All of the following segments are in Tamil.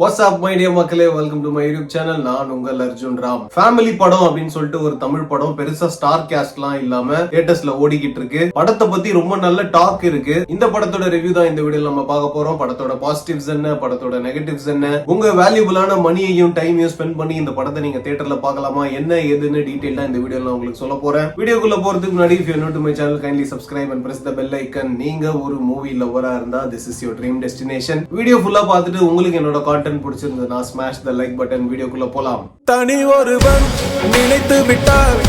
What's up my dear மக்களே, welcome to my YouTube channel. நான் உங்கள் அர்ஜுன் ராம். ஃபேமிலி படம் அப்படின்னு சொல்லிட்டு ஒரு தமிழ் படம் பெருசா ஸ்டார் கேஸ்ட்லாம் இல்லாம தியேட்டர்ஸ்ல ஓடிக்கிட்டு இருக்கு. படத்தை பத்தி ரொம்ப நல்ல டாக் இருக்கு. இந்த படத்தோட ரிவ்யூ தான் இந்த வீடியோல நம்ம பார்க்க போறோம். படத்தோட பாசிட்டிவ்ஸ் என்ன, படத்தோட நெகட்டிவ்ஸ் என்ன, உங்க வேல்யூபிளான மணியையும் டைமையும் ஸ்பெண்ட் பண்ணி இந்த படத்தை நீங்க தியேட்டர்ல பார்க்கலாமா, என்ன ஏதுன்னு டீடைலா இந்த வீடியோல உங்களுக்கு சொல்ல போறேன். வீடியோக்குள்ள போறதுக்கு முன்னாடி if you are new to my channel kindly subscribe and press the bell icon. நீங்க ஒரு மூவி லவரா இருந்தா this is your dream destination. Video ஃபுல்லா பார்த்துட்டு உங்களுக்கு என்னோட content பிடிச்சிருந்ததுனா smash the like button. வீடியோக்குள்ள போலாம். தனி ஒருவன் நினைத்து விட்டார்.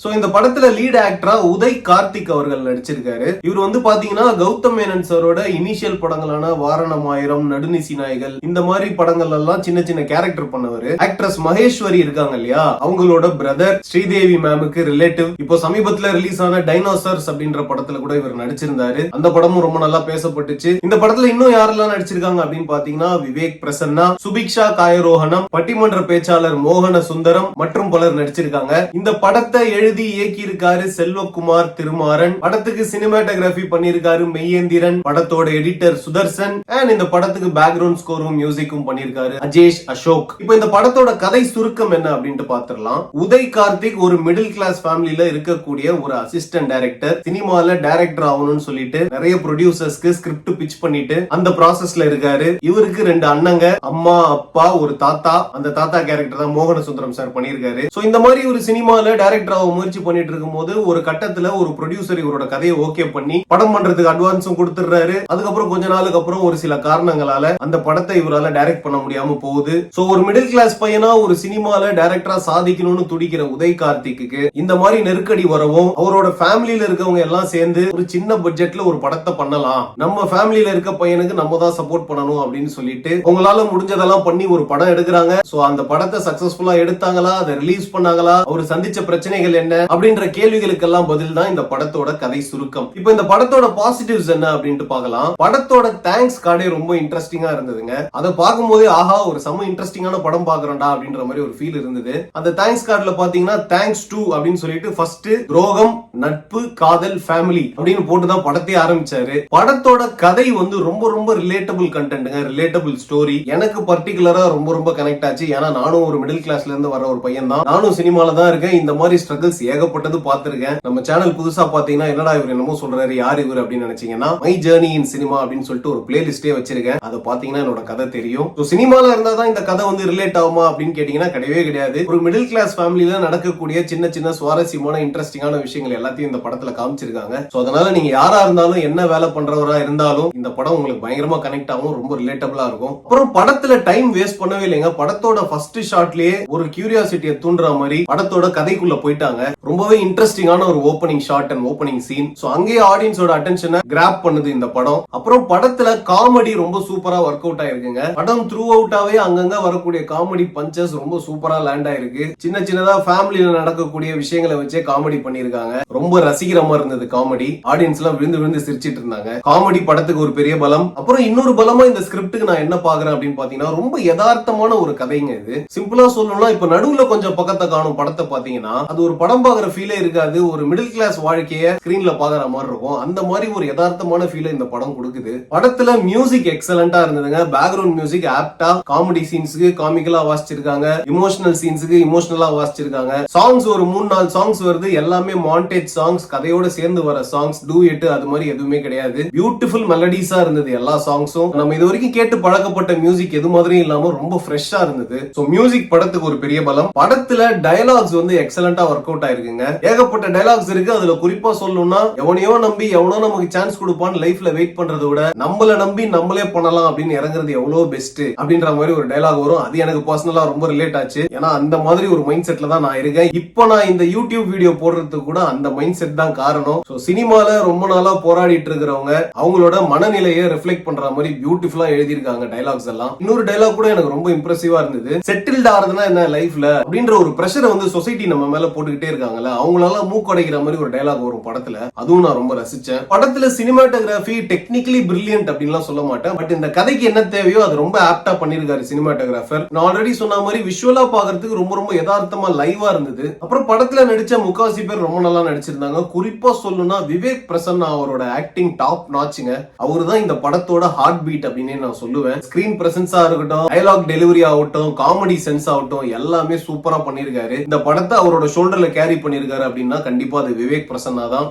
சோ இந்த படத்துல லீட் ஆக்டரா உதய் கார்த்திக் அவர்கள் நடிச்சிருக்காரு. இவர் வந்து பாத்தீங்கன்னா கௌதம் மேனன் சாரோட இனிஷியல் படங்களான வாரணம் ஆயிரம், நடுநிசி நாய்கள், இந்த மாதிரி படங்கள் எல்லாம் சின்ன சின்ன கேரக்டர் பண்ணவர். ஆக்ட்ரஸ் மகேஸ்வரி இருக்காங்க இல்லையா, அவங்களோட பிரதர், ஸ்ரீதேவி மேமுக்கு ரிலேட்டிவ். இப்போ சமீபத்துல ரிலீஸ் ஆன டைனோசர்ஸ் அப்படின்ற படத்துல கூட இவர் நடிச்சிருந்தாரு. அந்த படமும் ரொம்ப நல்லா பேசப்பட்டுச்சு. இந்த படத்துல இன்னும் யாரெல்லாம் நடிச்சிருக்காங்க அப்படின்னு பாத்தீங்கன்னா விவேக் பிரசன்னா, சுபிக்ஷா காயரோஹனம், பட்டிமன்ற பேச்சாளர் மோகன சுந்தரம் மற்றும் பலர் நடிச்சிருக்காங்க. இந்த படத்தை எழுதி இயக்கி இருக்காரு செல்வகுமார் திருமாறன். படத்துக்கு சினிமாட்டோகிராஃபி பண்ணிருக்காரு மெய்யேந்திரன். படத்தோட எடிட்டர் சுதர்சன். அண்ட் இந்த படத்துக்கு பேக்ரவுண்ட் ஸ்கோரும் மியூசிக்கும் பண்ணிருக்காரு அஜேஷ் அசோக். இப்போ இந்த படத்தோட கதை சுருக்கம் என்ன அப்படின்ட்டு பாத்துடலாம். உதய் கார்த்திக் ஒரு மிடில் கிளாஸ் ஃபேமிலில இருக்கக்கூடிய ஒரு அசிஸ்டன்ட் டைரக்டர். சினிமால டைரக்டர் ஆகணும்னு சொல்லிட்டு நிறைய ப்ரொடியூசர்ஸ்க்கு ஸ்கிரிப்ட் பிட்ச் பண்ணிட்டு அந்த ப்ராசஸ்ல இருக்காரு. இவருக்கு ரெண்டு அண்ணங்க, அம்மா, அப்பா, ஒரு தாத்தா. அந்த தாத்தா கேரக்டர் தான் மோகன சுந்தரம் சார் பண்ணிருக்காரு. சோ இந்த மாதிரி ஒரு சினிமால டைரக்டர் ஆக முயற்சி பண்ணிட்டு இருக்கும்போது ஒரு கட்டத்துல ஒரு ப்ரொடியூசர் இவரோட கதையை ஓகே பண்ணி படம் பண்றதுக்கு அட்வான்ஸும் கொடுத்துறாரு. அதுக்கப்புறம் கொஞ்ச நாளுக்கு அப்புறம் ஒரு சில காரணங்களால அந்த படத்தை இவரால டைரக்ட் பண்ண முடியாம போகுது. சோ ஒரு மிடில் கிளாஸ் பையனா ஒரு சினிமால டைரக்டரா சாதிக்கணும்னு துடிக்கிற உதய் கார்த்திக்கு இந்த மாதிரி நெருக்கடி வரவும் அவரோட ஃபேமிலியில இருக்கவங்க எல்லாம் சேர்ந்து ஒரு சின்ன பட்ஜெட்ல ஒரு படத்தை பண்ணலாம், நம்ம ஃபேமிலியில இருக்க பையனுக்கு நம்ம தான் சப்போர்ட் பண்ணணும் அப்படின்னு சொல்லிட்டு உங்களால முடிஞ்சதெல்லாம் பண்ணி ஒரு படம் எடுக்கிறாங்க. சோ அந்த படத்தை சக்சஸ்ஃபுல்லா எடுத்தாங்களா, அதை ரிலீஸ் பண்ணாங்களா, அவர் சந்திச்ச பிரச்சனைகள் என்ன அப்படின்ற கேள்விகளுக்கெல்லாம் பதில் தான் இந்த படத்தோட கதை சுருக்கம். இப்போ இந்த படத்தோட பாசிட்டிவ்ஸ் என்ன அப்படின்ட்டு பார்க்கலாம். படத்தோட தேங்க்ஸ் கார்டே ரொம்ப இன்ட்ரெஸ்டிங்கா இருந்ததுங்க. அதை பார்க்கும்போது ஆஹா, ஒரு செம இன்ட்ரெஸ்டிங்கான படம் பாக்குறோம்டா அப்படின்ற மாதிரி ஒரு ஃபீல் இருந்தது. அந்த தேங்க்ஸ் கார்டுல பாத்தீங்கன்னா தேங்க்ஸ் டு அப்படின்னு சொல்லிட்டு ஃபர்ஸ்ட் துரோகம், நட்பு, காதல், ஃபேமிலி அப்படின்னு போட்டு தான் படத்தை ஆரம்பிச்சாரு. படத்தோட கதை வந்து ரொம்ப ரொம்ப ரிலேட்டபிள் கண்டென்ட்ங்க, ரிலேட்டபிள் ஸ்டோரி. எனக்கு பர்டிகுலரா ரொம்ப ரொம்ப கனெக்ட் ஆச்சு. ஏன்னா நானும் ஒரு மிடில் கிளாஸ்ல இருந்து வர ஒரு பையன் தான். நானும் சினிமால தான் இருக்கேன். இந்த மாதிரி ஸ்ட்ரகிள்ஸ் ஏகப்பட்டது பார்த்திருக்கேன். நம்ம சேனல் புதுசா பாத்தீங்கன்னா என்னடா இவர் என்னமோ சொல்றாரு, யார் இவர் அப்படின்னு நினைச்சீங்கன்னா மை ஜர்னி இன் சினிமா அப்படின்னு சொல்லிட்டு ஒரு பிளேலிஸ்டே வச்சிருக்கேன். அதை பாத்தீங்கன்னா என்னோட கதை தெரியும். சினிமால இருந்தா தான் இந்த கதை வந்து ரிலேட் ஆகுமா அப்படின்னு கேட்டீங்கன்னா கிடையவே கிடையாது. ஒரு மிடில் கிளாஸ் ஃபேமிலியில நடக்கக்கூடிய சின்ன சின்ன சுவாரஸ்யமான இன்ட்ரெஸ்டிங்கான விஷயங்கள் எல்லாத்தையும் இந்த படத்துல காமிச்சிருக்காங்க. சோ அதனால நீங்க யாரா இருந்தாலும் என்ன வேலை பண்றவரா இருந்தாலும் இந்த படம் உங்களுக்கு பயங்கரமா கனெக்ட் ஆகும், ரொம்ப ரிலேட்டபிளா இருக்கும். அப்புறம் படத்துல டைம் வேஸ்ட் பண்ணவே இல்லைங்க. படத்தோட ஃபர்ஸ்ட் ஷாட்லயே ஒரு கியூரியாசிட்டியை தூண்டுற மாதிரி படத்தோட கதைக்குள்ள போயிட்டாங்க. ரொம்பவே இன்ட்ரெஸ்டிங்கான ஒரு opening shot and opening scene. So அங்கேயே ஆடியன்ஸோட அட்டென்ஷனை கிராப் பண்ணுது இந்த படம். அப்புறம் படத்துல காமெடி ரொம்ப சூப்பரா ஒர்க் அவுட் ஆயிருக்குங்க. படம் த்ரூ அவுட்டாவே அங்கங்க வரக்கூடிய காமெடி பஞ்சஸ் ரொம்ப சூப்பரா லேண்ட் ஆயிருக்கு. சின்ன சின்னதா ஃபேமிலியில நடக்கக்கூடிய விஷயங்களை வச்சே காமெடி பண்ணிருக்காங்க. ரொம்ப ரசிக்கிற மாதிரி இருந்தது காமெடி. ஆடியன்ஸ் எல்லாம் விழுந்து விழுந்து சிரிச்சிட்டு இருந்தாங்க. காமெடி படத்துக்கு ஒரு பெரிய பலம். அப்புறம் இன்னொரு பலமா இந்த ஸ்கிரிப்டுக்கு நான் என்ன பாக்குறேன் அப்படின்னு பாத்தீங்கன்னா ரொம்ப யதார்த்தமான ஒரு கதைங்க இது. சிம்பிளா சொல்லணும்னா இப்ப நடுவுல கொஞ்சம் பக்கத்தை காணும் படத்தை பாத்தீங்கன்னா அது ஒரு படம் பாக்குற ஃபீலே இருக்காது. ஒரு மிடில் கிளாஸ் வாழ்க்கைய ஸ்கிரீன்ல பாக்குற மாதிரி இருக்கும். அந்த மாதிரி ஒரு யதார்த்தமான ஃபீல் இந்த படம் கொடுக்குது. படத்துல மியூசிக் எக்ஸலண்டா இருந்ததுங்க. பேக்ரவுண்ட் மியூசிக் ஆப்டா காமெடி சீன்ஸ்க்கு காமிக்கலா வாசிச்சிருக்காங்க, இமோஷனல் சீன்ஸ்க்கு இமோஷனலா வாசிச்சிருக்காங்க. சாங்ஸ் ஒரு 3-4 சாங்ஸ் வருது. எல்லாமே மாண்டேஜ் சாங்ஸ், கதையோட சேர்ந்து வர சாங்ஸ், டூயட் அது மாதிரி எதுவுமே கிடையாது. பியூட்டிஃபுல் மெலடிஸா இருந்தது எல்லா சாங்ஸும். நம்ம இது வரைக்கும் கேட்டு பழக்கப்பட்ட மியூசிக் எது மாதிரியும் இல்லாம ரொம்ப ஃப்ரெஷ்ஷா இருந்தது. சோ மியூசிக் படத்துக்கு ஒரு பெரிய பலம். படத்துல டயலாக்ஸ் வந்து எக்ஸலண்டா ஒர்க் அவுட் ஆயிருக்குங்க. ஏகப்பட்ட டயலாக்ஸ் இருக்கு. அதுல குறிப்பா சொல்லணும்னா எவனையோ நம்பி எவனோ நமக்கு சான்ஸ் கொடுப்பான்னு லைஃப்ல வெயிட் பண்றதை விட நம்மள நம்பி நம்மளே பண்ணலாம் அப்படின்னு இறங்குறது எவ்வளவு பெஸ்ட் அப்படின்ற மாதிரி ஒரு டயலாக் வரும். அது எனக்கு பர்சனலா ரொம்ப ரிலேட் ஆச்சு. ஏன்னா அந்த மாதிரி ஒரு மைண்ட் செட்ல தான் நான் இருக்கேன். இப்போ நான் இந்த யூடியூப் வீடியோ போடுறதுக்கு கூட அந்த மைண்ட் செட் தான் காரணம். சோ சினிமால ரொம்ப நாளா போராடிட்டு இருக்கிறவங்க அவங்களோட மனநிலையை ரிஃப்ளெக்ட் பண்ற மாதிரி பியூட்டிஃபுல்லா எழுதியிருக்காங்க டயலாக்ஸ் எல்லாம். இன்னொரு டயலாக் கூட எனக்கு ரொம்ப இம்ப்ரெசிவா இருந்தது. செட்டில்ட் ஆறதுன்னா என்ன லைஃப்ல அப்படின்ற ஒரு பிரஷரை வந்து சொசைட்டி நம்ம மேல போட்டுக்கிட்டே இருக்காங்கல்ல, அவங்களால மூக்கடைக்கிற மாதிரி ஒரு டயலாக் வரும் படத்துல. அதுவும் நான் ரொம்ப ரசிச்சேன். படத்துல சினிமாட்டோகிராஃபி டெக்னிக்கலி பிரில்லியன்ட் அப்படின்லாம் சொல்ல மாட்டேன். பட் இந்த கதைக்கு என்ன தேவையோ அது ரொம்ப ஆப்டா பண்ணிருக்காரு சினிமாட்டோகிராஃபர். நான் ஆல்ரெடி சொன்ன மாதிரி விஷுவலா பாக்குறதுக்கு ரொம்ப ரொம்ப யதார்த்தமா லைவா இருந்தது. அப்புறம் படத்துல நடிச்ச முக்காவாசி பேர் ரொம்ப நல்லா நடிச்சிருந்தாங்க. குறிப்பா சொல்லணும்னா விவேக் பிரசன்னா அவரோட ஆக்டிங் டாப் நாச்சுங்க. அவரு தான் இந்த படத்தோட ஹார்ட் பீட் அப்படின்னு நான் சொல்லுவேன். ஸ்கிரீன் பிரசன்ஸா இருக்கட்டும், டயலாக் டெலிவரி ஆகட்டும், காமெடி சென்ஸ் ஆகட்டும், எல்லாமே சூப்பரா பண்ணிருக்காரு. இந்த படத்தை அவரோட ஷோல்டர்ல கேரி பண்ணிருக்காரு அப்படின்னா கண்டிப்பா அது விவேக் பிரசன்னா தான்.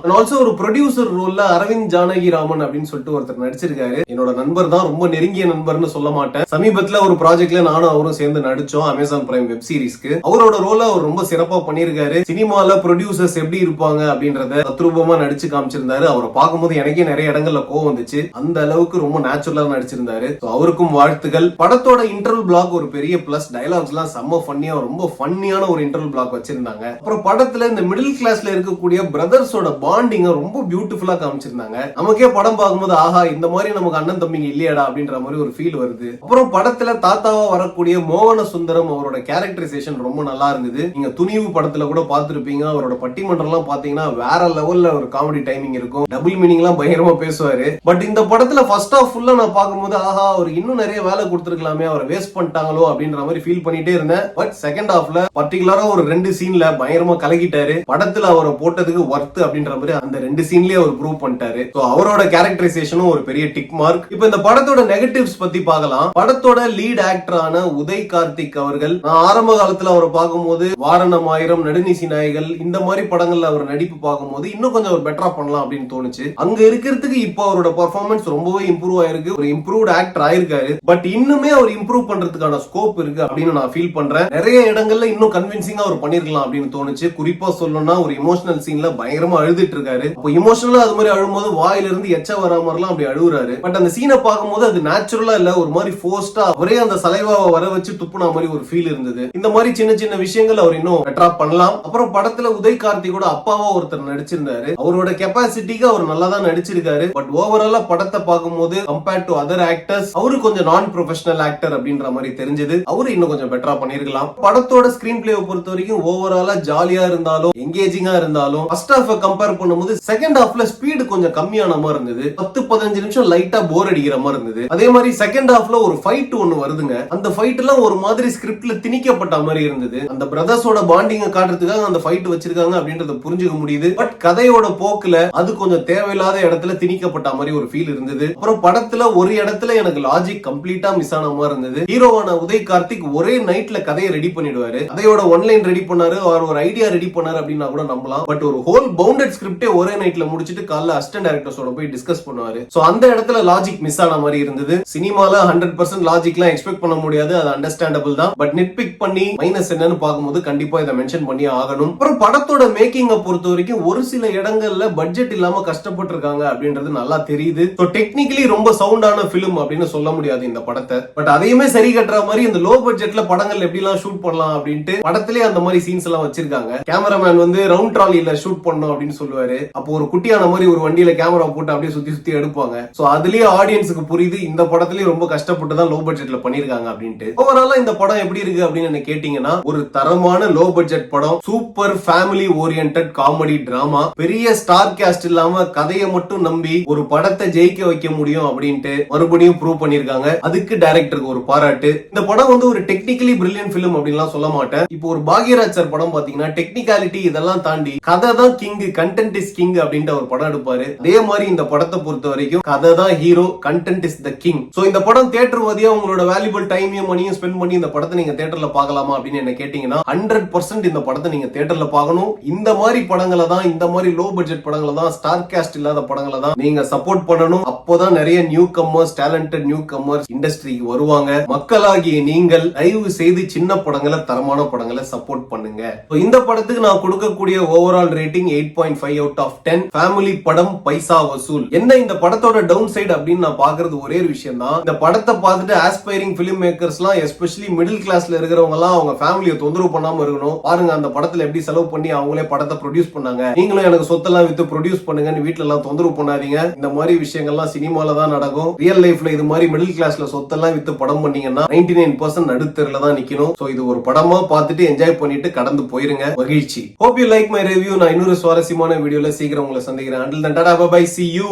அண்ட் ஆல்சோ ஒரு ப்ரொடியூசர் ரோல்ல அரவிந்த் ஜானகிராமன் அப்படின்னு சொல்லிட்டு ஒருத்தர் நடிச்சிருக்காரு. என்னோட நண்பர் தான், ரொம்ப நெருங்கிய நண்பர்னு சொல்ல மாட்டேன். சமீபத்துல ஒரு ப்ராஜெக்ட்ல நானும் அவரும் சேர்ந்து நடிச்சோம், அமேசான் பிரைம் வெப் சீரிஸ்க்கு. அவரோட ரோல அவர் ரொம்ப சிறப்பா பண்ணிருக்காரு. சினிமால ப்ரொடியூசர்ஸ் எப்படி இருப்பாங்க அப்படின்றத தத்ரூபமா நடிச்சு காமிச்சிருந்தாரு. அவரை பார்க்கும்போது எனக்கே நிறைய இடங்கள்ல கோவம் வந்துச்சு. அந்த அளவுக்கு ரொம்ப நேச்சுரலா நடிச்சிருந்தாரு. அவருக்கும் வாழ்த்துகள். படத்தோட இன்டர்வல் பிளாக் ஒரு பெரிய பிளஸ். டயலாக்ஸ் எல்லாம் செம்ம ஃபன்னியா, ரொம்ப ஃபன்னியான ஒரு இன்டர்வல் பிளாக் வச்சிருந்தாங்க. அப்புறம் படத்துல இந்த மிடில் கிளாஸ்ல இருக்கக்கூடிய பிரதர்ஸோட பாண்டிங்க ரொம்ப பியூட்டிஃபுல்லா காமிச்சிருந்தாங்க. நமக்கே படம் பார்க்கும்போது ஆஹா, இந்த மாதிரி நமக்கு அண்ணன் தம்பிங்க இல்லையாடா அப்படின்ற மாதிரி ஒரு ஃபீல் வருது. அப்புறம் படத்துல தாத்தாவா வரக்கூடிய மோகன சுந்தரம் அவரோட கேரக்டரைசேஷன் ரொம்ப நல்லா இருந்தது. நீங்க துணிவு படத்துல கூட பார்த்திருப்பீங்க. அவரோட பட்டிமன்றம் எல்லாம் பாத்தீங்கன்னா வேற லெவல்ல ஒரு காமெடி டைமிங் இருக்கும். டபுள் மீனிங் எல்லாம் பயங்கரமா பேசுவாரு. பட் இந்த படத்துல ஃபர்ஸ்ட் ஹாஃப் ஃபுல்லா நான் பார்க்கும்போது ஆஹா, அவர் இன்னும் நிறைய வேலை கொடுத்திருக்கலாமே, அவரை வேஸ்ட் பண்ணிட்டாங்களோ அப்படின்ற மாதிரி ஃபீல் பண்ணிட்டே இருந்தேன். பட் செகண்ட் ஹாஃப்ல பர்டிகுலரா ஒரு 2 சீன்ல பயங்கரமா கலக்கிட்டாரு. படத்துல அவரை போட்டதுக்கு வர்த் அப்படின்ற மாதிரி அந்த 2 சீன்லயே அவர் ப்ரூவ் பண்ணிட்டாரு. சோ அவரோட கேரக்டரைசேஷனும் ஒரு பெரிய டிக் மார்க். இப்போ இந்த படத்தோட நெகட்டிவ்ஸ் பத்தி பார்க்கலாம். படத்தோட லீட் ஆக்டரான உதய் கார்த்திக் அவர்கள், நான் ஆரம்ப காலத்துல அவரை பார்க்கும்போது வாரணம் ஆயிரம், நடுநிசி நாய்கள் இந்த மாதிரி படங்கள்ல அவர் நடிப்பு பார்க்கும்போது இன்னும் கொஞ்சம் அவர் பெட்டரா பண்ணலாம் அப்படின்னு தோணுச்சு. அங்க இருக்கிறதுக்கு இப்போ அவரோட பெர்ஃபார்மன்ஸ் ரொம்பவே இம்ப்ரூவ் ஆயிருக்கு. ஒரு இம்ப்ரூவ்ட் ஆக்டர் ஆயிருக்காரு. பட் இன்னுமே அவர் இம்ப்ரூவ் பண்றதுக்கான ஸ்கோப் இருக்கு அப்படின்னு நான் ஃபீல் பண்றேன். நிறைய இடங்கள்ல இன்னும் கன்வின்சிங்கா அவர் பண்ணிருக்கலாம் அப்படின்னு தோணுச்சு. குறிப்பா சொல்லணும்னா ஒரு இமோஷனல் சீன்ல பயங்கரமா அழுதுட்டு இருக்காரு. இப்போ இமோஷனலா அது மாதிரி அழும்போது வாயில இருந்து எச்ச வரா மாதிரிலாம் அப்படி அழுகுறாரு. பட் அந்த சீனை பார்க்கும்போது அது நேச்சுரலா இல்ல, ஒரு மாதிரி ஃபோர்ஸ்டா ஒரே அந்த சலைவாவை வர வச்சு துப்புனா மாதிரி ஒரு ஃபீல் இருந்தது. இந்த மாதிரி சின்ன சின்ன விஷயங்கள் அவர் இன்னும் பெட்டரா பண்ணலாம். அப்புறம் படத்துல உதய் கார்த்திகோட அப்பாவா ஒருத்தர் நடிச்சிருந்தாரு. அவரோட கெப்பாசிட்டிக்கு அவர் நல்லா தான் நடிச்சிருக்காரு. பட் ஓவராலா படத்தை பார்க்கும்போது கம்பேர்ட் டு அதர் ஆக்டர்ஸ் அவரு கொஞ்சம் நான் ப்ரொஃபஷனல் ஆக்டர் அப்படின்ற மாதிரி தெரிஞ்சது. அவரு இன்னும் கொஞ்சம் பெட்டரா பண்ணிருக்கலாம். படத்தோட ஸ்கிரீன் பிளே பொறுத்த வரைக்கும் ஓவராலா ஜாலியா இருந்தாலும் எங்கேஜிங்கா இருந்தாலும் ஃபர்ஸ்ட் ஹாஃப் கம்பேர் பண்ணும்போது செகண்ட் ஹாஃப்ல ஸ்பீடு கொஞ்சம் கம்மியான மாதிரி இருந்தது. 10-15 நிமிஷம் லைட்டா போர் அடிக்கிற மாதிரி இருந்தது. அதே மாதிரி செகண்ட் ஹாஃப்ல ஒரு ஃபைட் ஒன்னு வருதுங்க. அந்த ஃபைட் எல்லாம் ஒரு மாதிரி ஸ்கிரிப்ட்ல திணிக்கப்பட்ட மாதிரி இருந்தது. அந்த பிரதர்ஸோட பாண்டிங்க காட்டுறதுக்காக அந்த ஃபைட் வச்சிருக்காங்க அப்படின்றத புரிஞ்சுக்க முடியுது. பட் கதையோட போக்குல அது கொஞ்சம் தேவையில்லாத இடத்துல திணிக்கப்பட்ட மாதிரி ஒரு ஃபீல் இருந்தது. அப்புறம் படத்துல ஒரு இடத்துல எனக்கு லாஜிக் கம்ப்ளீட்டா மிஸ் ஆன மாதிரி இருந்தது. ஹீரோவான உதய் கார்த்திக் ஒரே நைட்ல கதையை ரெடி பண்ணிடுவாரு. கதையோட ஒன்லைன் ரெடி பண்ணாரு, அவர் ஒரு ஐடியா ரெடி பண்ணாரு அப்படின்னா கூட நம்பலாம். பட் ஒரு ஹோல் பவுண்டட் ஸ்கிரிப்டே ஒரே நைட்ல முடிச்சிட்டு காலைல அசிஸ்டன்ட் டைரக்டர்ஸோட போய் டிஸ்கஸ் பண்ணுவாரு. சோ அந்த இடத்துல லாஜிக் மிஸ் ஆன மாதிரி இருந்தது. சினிமால 100% லாஜிக்லாம் எக்ஸ்பெக்ட் பண்ண முடியாது, அது அண்டர்ஸ்டாண்டபிள் தான். பட் நெட் பிக் பண்ணி மைனஸ் என்னன்னு பார்க்கும்போது கண்டிப்பா இதை மென்ஷன் பண்ணி ஆகணும். அப்புறம் படத்தோட மேக்கிங்க பொறுத்த வரைக்கும் ஒரு சில இடங்கள்ல பட்ஜெட் இல்லாம கஷ்டப்பட்டு இருக்காங்க அப்படின்றது நல்லா தெரியுது. சோ டெக்னிக்கலி ரொம்ப சவுண்டான பிலிம் அப்படின்னு சொல்ல முடியாது இந்த படத்தை. பட் அதையுமே சரி கட்டுற மாதிரி இந்த லோ பட்ஜெட்ல படங்கள் எப்படி எல்லாம் ஷூட் பண்ணலாம் அப்படின்ட்டு படத்திலே அந்த மாதிரி சீன்ஸ் எல்லாம் வச்சிருக்காங்க. கேமராமேன் வந்து ரவுண்ட் ட்ராலில ஷூட் பண்ணணும் அப்படின்னு சொல்லுவாரு. அப்போ ஒரு குட்டியான மாதிரி ஒரு வண்டியில கேமரா போட்டு அப்படியே சுத்தி சுத்தி எடுப்பாங்க. சோ அதுலயே ஆடியன்ஸுக்கு புரியுது இந்த படத்திலேயே ரொம்ப கஷ்டப்பட்டு தான் லோ பட்ஜெட்ல பண்ணிருக்காங்க அப்படின்ட்டு. ஓவராலா இந்த படம் எப்படி இருக்கு அப்படின்னு என்ன கேட்டீங்கன்னா, ஒரு தரமான லோ பட்ஜெட் படம், super family oriented comedy drama, பெரிய ஸ்டார் காஸ்ட் இல்லாம கதையை மட்டும் நம்பி ஒரு படத்தை ஜெயிக்க வைக்க முடியும் அப்படின்ட்டு மறுபடியும் ப்ரூவ் பண்ணிருக்காங்க. அதுக்கு டைரக்டருக்கு ஒரு பாராட்டு. இந்த படம் வந்து ஒரு டெக்னிக்கலி பிரில்லியன்ட் பிலிம் அப்படின்லாம் சொல்ல மாட்டேன். இப்போ ஒரு பாக்யராஜ் சார் படம் பாத்தீங்கன்னா டெக்னிகாலிட்டி இதெல்லாம் தாண்டி கதை தான் கிங், கண்டென்ட் இஸ் கிங் அப்படின்ட்டு ஒரு படம் எடுப்பாரு. அதே மாதிரி இந்த படத்தை பொறுத்த வரைக்கும் கதை தான் hero, content is the king. So இந்த படம் தியேட்டர் வழியா உங்களோட வேல்யூபிள் டைமையும் மணியும் ஸ்பெண்ட் பண்ணி இந்த படத்தை நீங்க தியேட்டர்ல பார்க்கலாமா அப்படின்னு என்ன கேட்டீங்கன்னா 100% இந்த படத்தை நீங்க தியேட்டர்ல பார்க்கணும். இந்த மாதிரி படங்களை தான், இந்த மாதிரி லோ பட்ஜெட் படங்களை தான், ஸ்டார் காஸ்ட் இல்லாத படங்களை தான் நீங்க சப்போர்ட் பண்ணணும். அப்போதான் நிறைய newcomers, talented newcomers இண்டஸ்ட்ரிக்கு வருவாங்க. மக்களாகிய நீங்கள் தயவு செய்து சின்ன படங்களை, தரமான படங்களை சப்போர்ட் பண்ணுங்க. இந்த படத்துக்கு நான் கொடுக்கக்கூடிய overall rating 8.5 out of 10. Family படம், பைசா வசூல். என்ன இந்த படத்தோட டவுன் சைடு அப்படின்னு நான் பாக்குறது ஒரே ஒரு விஷயம் தான். இந்த படத்தை பார்த்துட்டு ஆஸ்பைரிங் பிலிம் மேக்கர்ஸ்லாம், எஸ்பெஷலி மிடில் கிளாஸ்ல இருக்கிறவங்க எல்லாம் அவங்க ஃபேமிலியை தொந்தரவு பண்ணாம இருக்கணும். பாருங்க அந்த படத்துல எப்படி செலவு பண்ணி அவங்களே படத்தை ப்ரொடியூஸ் பண்ணாங்க, நீங்களும் எனக்கு சொத்தெல்லாம் வித்து ப்ரொடியூஸ் பண்ணுங்கன்னு வீட்டுல எல்லாம் தொந்தரவு பண்ணாதீங்க. இந்த மாதிரி விஷயங்கள்லாம் சினிமால தான் நடக்கும். ரியல் லைஃப்ல இது மாதிரி மிடில் கிளாஸ்ல சொத்தெல்லாம் வித்து படம் பண்ணீங்கன்னா 99% நடுத்தெருல தான் நிக்கணும். சோ இது ஒரு படமா பார்த்துட்டு என்ஜாய் பண்ணிட்டு கடந்து போயிருங்க. மகிழ்ச்சி. Hope you like my review. நான் இன்னொரு சுவாரஸ்யமான வீடியோல சீக்கிரம் உங்களை சந்திக்கிறேன். Until then, tada, bye bye, see you.